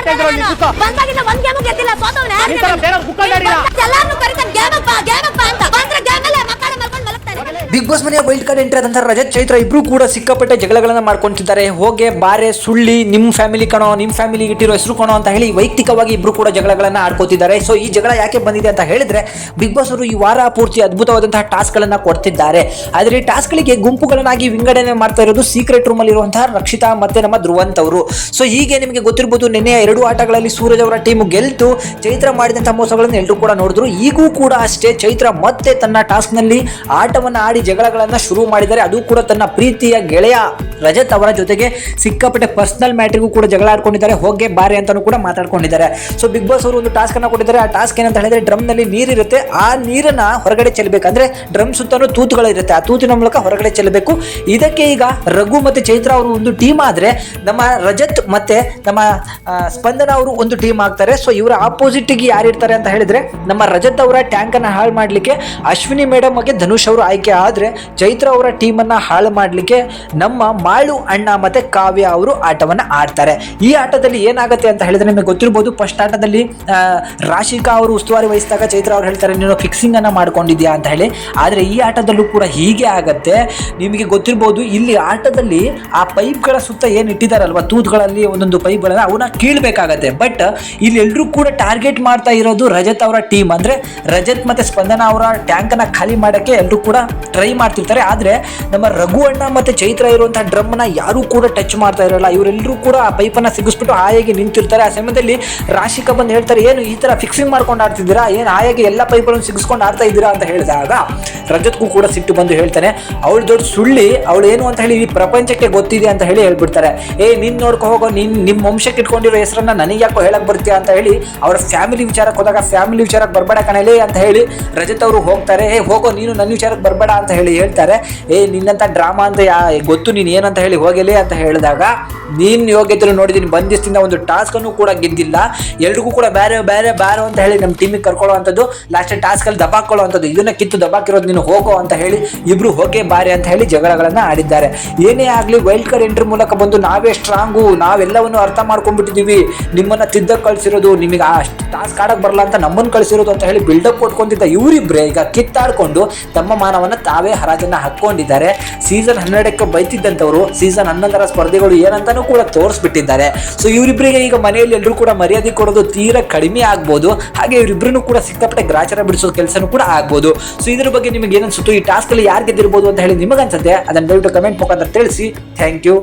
ಹೇಳ್ತಾ ಇದ್ರು ಅಲ್ಲಿ ಕೂತ್ಕೋ. ಬಂದಾಗಿಂದ ಒಂದ್ ಗೇಮ್ ಗೆದ್ದಿಲ್ಲ, ಸೋತವನೇ. ಈ ತರ ಬೇರೆ ಕುಕ್ಕಂಡಾಡಿಲ್ಲ. ಎಲ್ಲಾರನ್ನು ಕರೀತಾನೆ ಗೇಮಪ್ಪ ಗೇಮಪ್ಪ ಅಂತ. ಬಂದ್ರೆ ಗೇಮಲ್ಲೇ ಮಕ್ಕಳ ಮಲ್ಕೊಂಡು ಮಲಗ್ತಾನೆ. ಬಿಗ್ ಬಾಸ್ ಮನೆಯ ವೈಲ್ಡ್ ಕಾರ್ಡ್ ಎಂಟ್ರಿ ಆದಂತ ರಜತ್ ಚೈತ್ರ ಇಬ್ರು ಕೂಡ ಸಿಕ್ಕಾಪಟ್ಟೆ ಜಗಳಗಳನ್ನ ಮಾಡ್ಕೊಂತಿದ್ದಾರೆ. ಹೋಗೆ ಬಾರೆ ಸುಳ್ಳಿ ನಿಮ್ ಫ್ಯಾಮಿಲಿ ಕಣೋ, ನಿಮ್ ಫ್ಯಾಮಿಲಿ ಇಟ್ಟಿರೋ ಹೆಸರು ಕಣೋ ಅಂತ ಹೇಳಿ ವೈಯಕ್ತಿಕವಾಗಿ ಇಬ್ರು ಕೂಡ ಜಗಳಗಳನ್ನ ಆಡ್ಕೋತಿದ್ದಾರೆ. ಸೊ ಈ ಜಗಳ ಯಾಕೆ ಬಂದಿದೆ ಅಂತ ಹೇಳಿದ್ರೆ, ಬಿಗ್ ಬಾಸ್ ಅವರು ಈ ವಾರ ಪೂರ್ತಿ ಅದ್ಭುತವಾದಂತಹ ಟಾಸ್ಕ್ ಗಳನ್ನ ಕೊಡ್ತಿದ್ದಾರೆ. ಆದ್ರೆ ಈ ಟಾಸ್ಕ್ ಗಳಿಗೆ ಗುಂಪುಗಳನ್ನಾಗಿ ವಿಂಗಡಣೆ ಮಾಡ್ತಾ ಇರೋದು ಸೀಕ್ರೆಟ್ ರೂಮ್ ಅಲ್ಲಿ ಇರುವಂತಹ ರಕ್ಷಿತಾ ಮತ್ತೆ ನಮ್ಮ ಧ್ರುವಂತ್ ಅವರು. ಸೊ ಹೀಗೆ ನಿಮಗೆ ಗೊತ್ತಿರಬಹುದು, ನಿನ್ನೆ 2 ಆಟಗಳಲ್ಲಿ ಸೂರಜ್ ಅವರ ಟೀಮ್ ಗೆಲ್ತು. ಚೈತ್ರ ಮಾಡಿದಂತಹ ಮೋಸಗಳನ್ನು ಎಲ್ಲರೂ ಕೂಡ ನೋಡಿದ್ರು. ಈಗೂ ಕೂಡ ಅಷ್ಟೇ ಚೈತ್ರ ಮತ್ತೆ ತನ್ನ ಟಾಸ್ಕ್ ನಲ್ಲಿ ಆಟವನ್ನ ಆಡಿ ಜಗಳಗಳನ್ನ ಶುರು ಮಾಡಿದ್ದಾರೆ. ಅದು ಕೂಡ ತನ್ನ ಪ್ರೀತಿಯ ಗೆಳೆಯ ರಜತ್ ಅವರ ಜೊತೆಗೆ ಸಿಕ್ಕಾಪಟ್ಟೆ ಪರ್ಸನಲ್ ಮ್ಯಾಟ್ರಿಗೂ ಕೂಡ ಜಗಳ ಆಡ್ಕೊಂಡಿದ್ದಾರೆ. ಹೋಗೆ ಬಾರಿ ಅಂತಾನೂ ಕೂಡ ಮಾತಾಡ್ಕೊಂಡಿದ್ದಾರೆ. ಸೊ ಬಿಗ್ ಬಾಸ್ ಅವರು ಒಂದು ಟಾಸ್ಕ್ ಅನ್ನ ಕೊಟ್ಟಿದ್ದಾರೆ. ಆ ಟಾಸ್ಕ್ ಏನಂತ ಹೇಳಿದ್ರೆ, ಡ್ರಮ್ ನಲ್ಲಿ ನೀರಿರುತ್ತೆ, ಆ ನೀರನ್ನ ಹೊರಗಡೆ ಚೆಲ್ಲಬೇಕಂದ್ರೆ ಡ್ರಮ್ ಸುತ್ತಲೂ ತೂತುಗಳಿರುತ್ತೆ, ಆ ತೂತಿನ ಮೂಲಕ ಹೊರಗಡೆ ಚೆಲ್ಲಬೇಕು. ಇದಕ್ಕೆ ಈಗ ರಘು ಮತ್ತೆ ಚೈತ್ರ ಅವರು ಒಂದು ಟೀಮ್ ಆದ್ರೆ, ನಮ್ಮ ರಜತ್ ಮತ್ತೆ ನಮ್ಮ ಸ್ಪಂದನ ಅವರು ಒಂದು ಟೀಮ್ ಆಗ್ತಾರೆ. ಸೊ ಇವರ ಆಪೋಸಿಟ್ ಗೆ ಯಾರು ಇರ್ತಾರೆ ಅಂತ ಹೇಳಿದ್ರೆ, ನಮ್ಮ ರಜತ್ ಅವರ ಟ್ಯಾಂಕ್ ಅನ್ನ ಹಾಳು ಮಾಡ್ಲಿಕ್ಕೆ ಅಶ್ವಿನಿ ಮೇಡಮ್ ಹಾಗೆ ಧನುಷ್ ಅವರು ಆಯ್ಕೆ ಆದ್ರೆ, ಚೈತ್ರ ಅವರ ಟೀಮ್ ಅನ್ನ ಹಾಳು ಮಾಡ್ಲಿಕ್ಕೆ ನಮ್ಮ ಮಾಳು ಅಣ್ಣ ಮತ್ತೆ ಕಾವ್ಯ ಅವರು ಆಟವನ್ನ ಆಡ್ತಾರೆ. ಈ ಆಟದಲ್ಲಿ ಏನಾಗುತ್ತೆ ಅಂತ ಹೇಳಿದ್ರೆ, ನಿಮಗೆ ಗೊತ್ತಿರಬಹುದು, ಫಸ್ಟ್ ಆಟದಲ್ಲಿ ರಾಶಿಕಾ ಅವರು ಉಸ್ತುವಾರಿ ವಹಿಸಿದಾಗ ಚೈತ್ರ ಅವ್ರು ಹೇಳ್ತಾರೆ, ನೀನು ಫಿಕ್ಸಿಂಗ್ ಅನ್ನ ಮಾಡ್ಕೊಂಡಿದ್ಯಾ ಅಂತ ಹೇಳಿ. ಆದ್ರೆ ಈ ಆಟದಲ್ಲೂ ಕೂಡ ಹೀಗೆ ಆಗತ್ತೆ. ನಿಮಗೆ ಗೊತ್ತಿರಬಹುದು, ಇಲ್ಲಿ ಆಟದಲ್ಲಿ ಆ ಪೈಪ್ಗಳ ಸುತ್ತ ಏನ್ ಇಟ್ಟಿದಾರಲ್ವಾ, ತೂತ್ಗಳಲ್ಲಿ ಒಂದೊಂದು ಪೈಪ್ಗಳನ್ನ ಅವನ್ನ ಕೀಳ್ಬೇಕಾಗತ್ತೆ. ಬಟ್ ಇಲ್ಲಿ ಎಲ್ರೂ ಕೂಡ ಟಾರ್ಗೆಟ್ ಮಾಡ್ತಾ ಇರೋದು ರಜತ್ ಅವರ ಟೀಮ್. ಅಂದ್ರೆ ರಜತ್ ಮತ್ತೆ ಸ್ಪಂದನ ಅವರ ಟ್ಯಾಂಕ್ ಅನ್ನ ಖಾಲಿ ಮಾಡಕ್ಕೆ ಎಲ್ಲರೂ ಕೂಡ ಟ್ರೈ ಮಾಡ್ತಿರ್ತಾರೆ. ಆದ್ರೆ ನಮ್ಮ ರಘು ಅಣ್ಣ ಮತ್ತೆ ಚೈತ್ರ ಇರುವಂತಹ ಡ್ರಮ್ ನ ಯಾರು ಕೂಡ ಟಚ್ ಮಾಡ್ತಾ ಇರಲ್ಲ. ಇವರೆಲ್ಲರೂ ಕೂಡ ಆ ಪೈಪನ್ನ ಸಿಗಿಸ್ಬಿಟ್ಟು ಹಾಯಾಗಿ ನಿಂತಿರ್ತಾರೆ. ಆ ಸಮಯದಲ್ಲಿ ರಾಶಿಕಾ ಬಂದು ಹೇಳ್ತಾರೆ, ಏನು ಈ ತರ ಫಿಕ್ಸಿಂಗ್ ಮಾಡ್ಕೊಂಡು ಆಡ್ತಿದ್ದೀರಾ, ಏನು ಹಾಯಾಗಿ ಎಲ್ಲ ಪೈಪ್ಗಳನ್ನು ಸಿಗಿಸ್ಕೊಂಡು ಆಡ್ತಾ ಇದ್ದೀರಾ ಅಂತ ಹೇಳಿದಾಗ ರಜತ್ಗೂ ಕೂಡ ಸಿಟ್ಟು ಬಂದು ಹೇಳ್ತಾನೆ, ಅವಳು ದೊಡ್ಡ ಸುಳ್ಳಿ, ಅವಳು ಏನು ಅಂತ ಹೇಳಿ ಈ ಪ್ರಪಂಚಕ್ಕೆ ಗೊತ್ತಿದೆ ಅಂತ ಹೇಳಿ ಹೇಳ್ಬಿಡ್ತಾರೆ. ನಿನ್ ನೋಡ್ಕೊ ಹೋಗೋ, ನಿಮ್ಮ ವಂಶಕ್ಕೆ ಇಟ್ಕೊಂಡಿರೋ ಹೆಸರನ್ನ ನನಗೆ ಯಾಕೋ ಹೇಳಕ್ ಬರ್ತೀಯ ಅಂತ ಹೇಳಿ ಅವರ ಫ್ಯಾಮಿಲಿ ವಿಚಾರಕ್ಕೆ ಹೋದಾಗ, ಫ್ಯಾಮಿಲಿ ವಿಚಾರಕ್ಕೆ ಬರ್ಬೇಡ ಕಣಲೆ ಅಂತ ಹೇಳಿ ರಜತ್ ಅವರು ಹೋಗ್ತಾರೆ. ಹೋಗೋ ನೀನು ನನ್ನ ವಿಚಾರಕ್ಕೆ ಬರ್ಬೇಡ ಅಂತ ಹೇಳಿ ಹೇಳ್ತಾರೆ. ನಿನ್ನಂತ ಡ್ರಾಮಾ ಅಂತ ಗೊತ್ತು, ನೀನು ಏನಂತ ಹೇಳಿ ಹೋಗಲಿ ಅಂತ ಹೇಳಿದಾಗ, ನೀನ್ ಯೋಗ್ಯತೆ ನೋಡಿದೀನಿ, ಬಂದಿಸ್ತಿಂದ ಒಂದು ಟಾಸ್ಕ್ ಅನ್ನು ಕೂಡ ಗೆದ್ದಿಲ್ಲ, ಎಲ್ರಿಗೂ ಕೂಡ ಬೇರೆ ಬೇರೆ ಬಾರೋ ಅಂತ ಹೇಳಿ ನಮ್ಮ ಟೀಮಿಗೆ ಕರ್ಕೊಳ್ಳುವಂಥದ್ದು, ಲಾಸ್ಟ್ ಟಾಸ್ಕ್ ಅಲ್ಲಿ ದಬಾಕೊಳ್ಳುವಂಥದ್ದು, ಇದನ್ನ ಕಿತ್ತು ದಬಾಕಿರೋದು ನೀನು ಹೋಗೋ ಅಂತ ಹೇಳಿ ಇಬ್ರು ಹೋಗೇ ಬಾರಿ ಅಂತ ಹೇಳಿ ಜಗಳಗಳನ್ನ ಆಡಿದ್ದಾರೆ. ಏನೇ ಆಗ್ಲಿ ವೈಲ್ಡ್ ಕಾರ್ಡ್ ಎಂಟ್ರಿ ಮೂಲಕ ಬಂದು ನಾವೇ ಸ್ಟ್ರಾಂಗು, ನಾವೆಲ್ಲವನ್ನು ಅರ್ಥ ಮಾಡ್ಕೊಂಡ್ಬಿಟ್ಟಿದೀವಿ, ನಿಮ್ಮನ್ನ ತಿದ್ದಕ್ಕೆ ಕಳ್ಸಿರೋದು, ನಿಮಗೆ ಆ ಟಾಸ್ಕ್ ಆಡಕ್ ಬರಲ್ಲ ಅಂತ ನಮ್ಮನ್ನು ಕಳ್ಸಿರೋದು ಅಂತ ಹೇಳಿ ಬಿಲ್ಡಪ್ ಕೊಟ್ಕೊಂತಿದ್ದ ಇವರಿಬ್ರೆ ಈಗ ಕಿತ್ತಾಡ್ಕೊಂಡು ತಮ್ಮ ಮಾನವನ್ನ ತಾವೇ ಹರಾಜನ್ನ ಹಾಕೊಂಡಿದ್ದಾರೆ. ಸೀಸನ್ 12ಕ್ಕೆ ಬೈತಿದ್ದಂಥವ್ರು ಸೀಸನ್ 11ರ ಸ್ಪರ್ಧೆಗಳು ಏನಂತಾನೂ ಕೂಡ ತೋರಿಸ್ಬಿಟ್ಟಿದ್ದಾರೆ. ಸೊ ಇವರಿಬ್ಬರಿಗೆ ಈಗ ಮನೆಯಲ್ಲಿ ಎಲ್ಲರೂ ಕೂಡ ಮರ್ಯಾದೆ ಕೊಡೋದು ತೀರಾ ಕಡಿಮೆ ಆಗ್ಬೋದು. ಹಾಗೆ ಇವರಿಬ್ಬರನ್ನು ಕೂಡ ಸಿಕ್ಕಾಪಟ್ಟೆ ಗ್ರಾಚಾರ ಬಿಡಿಸೋ ಕೆಲಸನೂ ಕೂಡ ಆಗ್ಬೋದು. ಸೊ ಇದ್ರ ಬಗ್ಗೆ ನಿಮಗೆ ಏನನ್ಸುತ್ತು, ಈ ಟಾಸ್ಕ್ ಅಲ್ಲಿ ಯಾರು ಗೆದ್ದಿರ್ಬೋದು ಅಂತ ಹೇಳಿ ನಿಮಗನ್ಸುತ್ತೆ, ಅದನ್ನ ದಯವಿಟ್ಟು ಕಮೆಂಟ್ ಮುಖಾಂತರ ತಿಳಿಸಿ. Thank you.